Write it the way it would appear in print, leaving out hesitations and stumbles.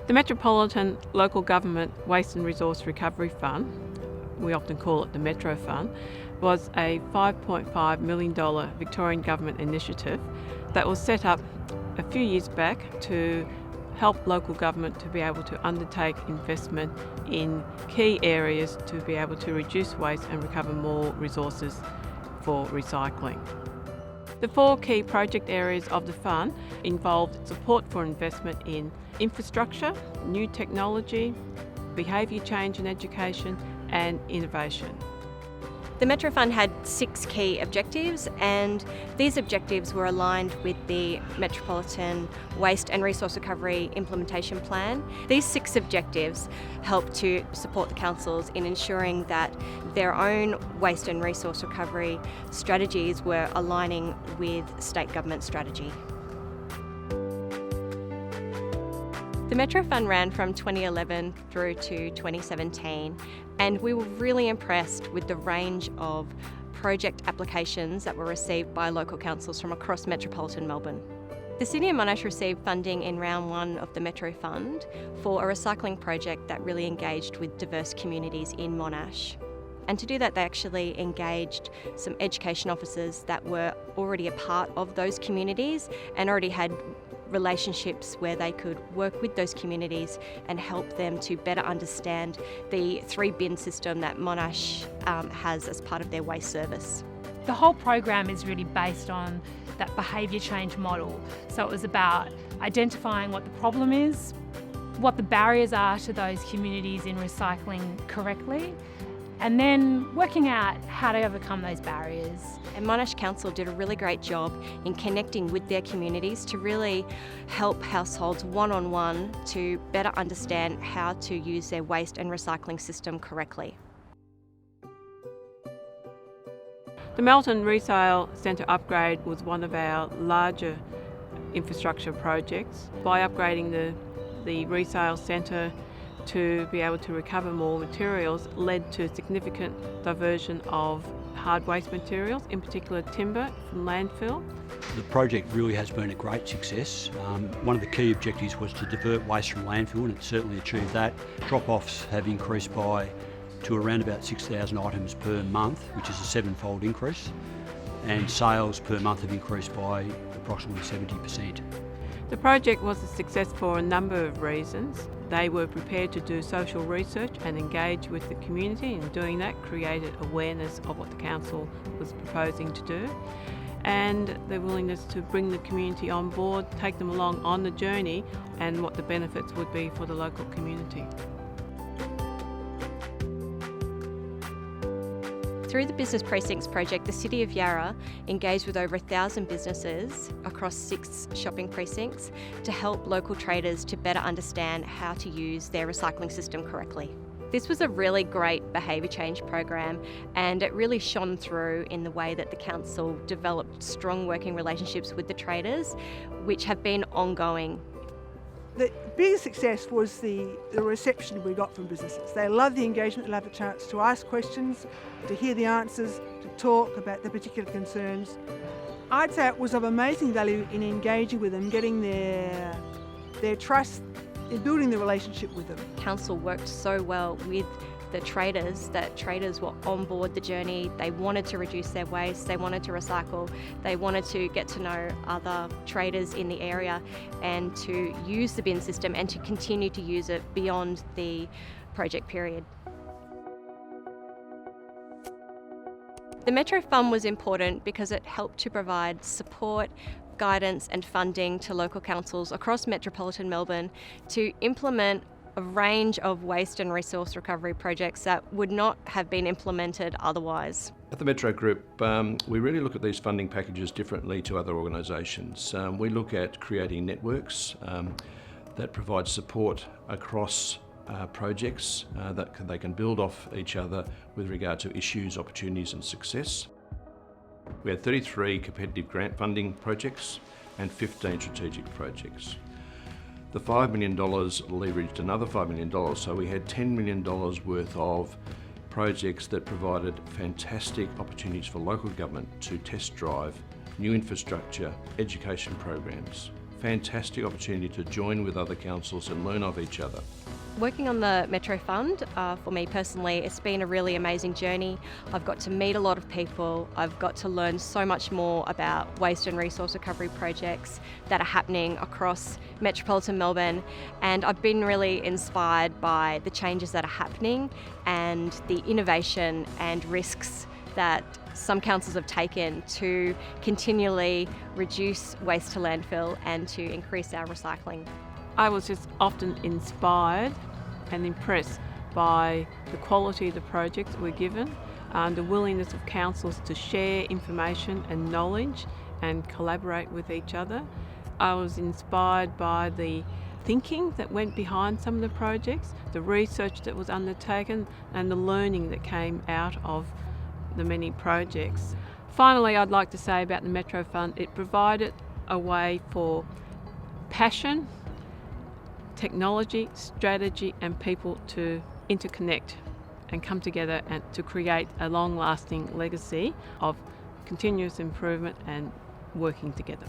The Metropolitan Local Government Waste and Resource Recovery Fund, we often call it the Metro Fund, was a $5.5 million Victorian Government initiative that was set up a few years back to help local government to be able to undertake investment in key areas to be able to reduce waste and recover more resources for recycling. The 4 key project areas of the fund involved support for investment in infrastructure, new technology, behaviour change and education, and innovation. The Metro Fund had 6 key objectives, and these objectives were aligned with the Metropolitan Waste and Resource Recovery Implementation Plan. These 6 objectives help to support the councils in ensuring that their own waste and resource recovery strategies were aligning with state government strategy. The Metro Fund ran from 2011 through to 2017, and we were really impressed with the range of project applications that were received by local councils from across Metropolitan Melbourne. The City of Monash received funding in round 1 of the Metro Fund for a recycling project that really engaged with diverse communities in Monash. And to do that, they actually engaged some education officers that were already a part of those communities and already had relationships where they could work with those communities and help them to better understand the 3-bin system that Monash has as part of their waste service. The whole program is really based on that behaviour change model. So it was about identifying what the problem is, what the barriers are to those communities in recycling correctly, and then working out how to overcome those barriers. And Monash Council did a really great job in connecting with their communities to really help households one-on-one to better understand how to use their waste and recycling system correctly. The Melton Resale Centre upgrade was one of our larger infrastructure projects. By upgrading the resale centre to be able to recover more materials led to significant diversion of hard waste materials, in particular timber from landfill. The project really has been a great success. One of the key objectives was to divert waste from landfill, and it certainly achieved that. Drop-offs have increased to around about 6,000 items per month, which is a 7-fold increase, and sales per month have increased by approximately 70%. The project was a success for a number of reasons. They were prepared to do social research and engage with the community, and doing that created awareness of what the council was proposing to do, and the willingness to bring the community on board, take them along on the journey, and what the benefits would be for the local community. Through the Business Precincts project, the City of Yarra engaged with over 1,000 businesses across 6 shopping precincts to help local traders to better understand how to use their recycling system correctly. This was a really great behaviour change program, and it really shone through in the way that the council developed strong working relationships with the traders, which have been ongoing. The biggest success was the reception we got from businesses. They loved the engagement, they loved the chance to ask questions, to hear the answers, to talk about the particular concerns. I'd say it was of amazing value in engaging with them, getting their trust, in building the relationship with them. Council worked so well with the traders that traders were on board the journey. They wanted to reduce their waste, they wanted to recycle, they wanted to get to know other traders in the area and to use the bin system and to continue to use it beyond the project period. The Metro Fund was important because it helped to provide support, guidance and funding to local councils across Metropolitan Melbourne to implement a range of waste and resource recovery projects that would not have been implemented otherwise. At the Metro Group, we really look at these funding packages differently to other organisations. We look at creating networks that provide support across projects that they can build off each other with regard to issues, opportunities and success. We had 33 competitive grant funding projects and 15 strategic projects. The $5 million leveraged another $5 million, so we had $10 million worth of projects that provided fantastic opportunities for local government to test drive new infrastructure, education programs, fantastic opportunity to join with other councils and learn of each other. Working on the Metro Fund, for me personally, it's been a really amazing journey. I've got to meet a lot of people. I've got to learn so much more about waste and resource recovery projects that are happening across Metropolitan Melbourne, and I've been really inspired by the changes that are happening and the innovation and risks that some councils have taken to continually reduce waste to landfill and to increase our recycling. I was just often inspired and impressed by the quality of the projects that we're given, the willingness of councils to share information and knowledge and collaborate with each other. I was inspired by the thinking that went behind some of the projects, the research that was undertaken, and the learning that came out of the many projects. Finally, I'd like to say about the Metro Fund, it provided a way for passion, technology, strategy and people to interconnect and come together and to create a long-lasting legacy of continuous improvement and working together.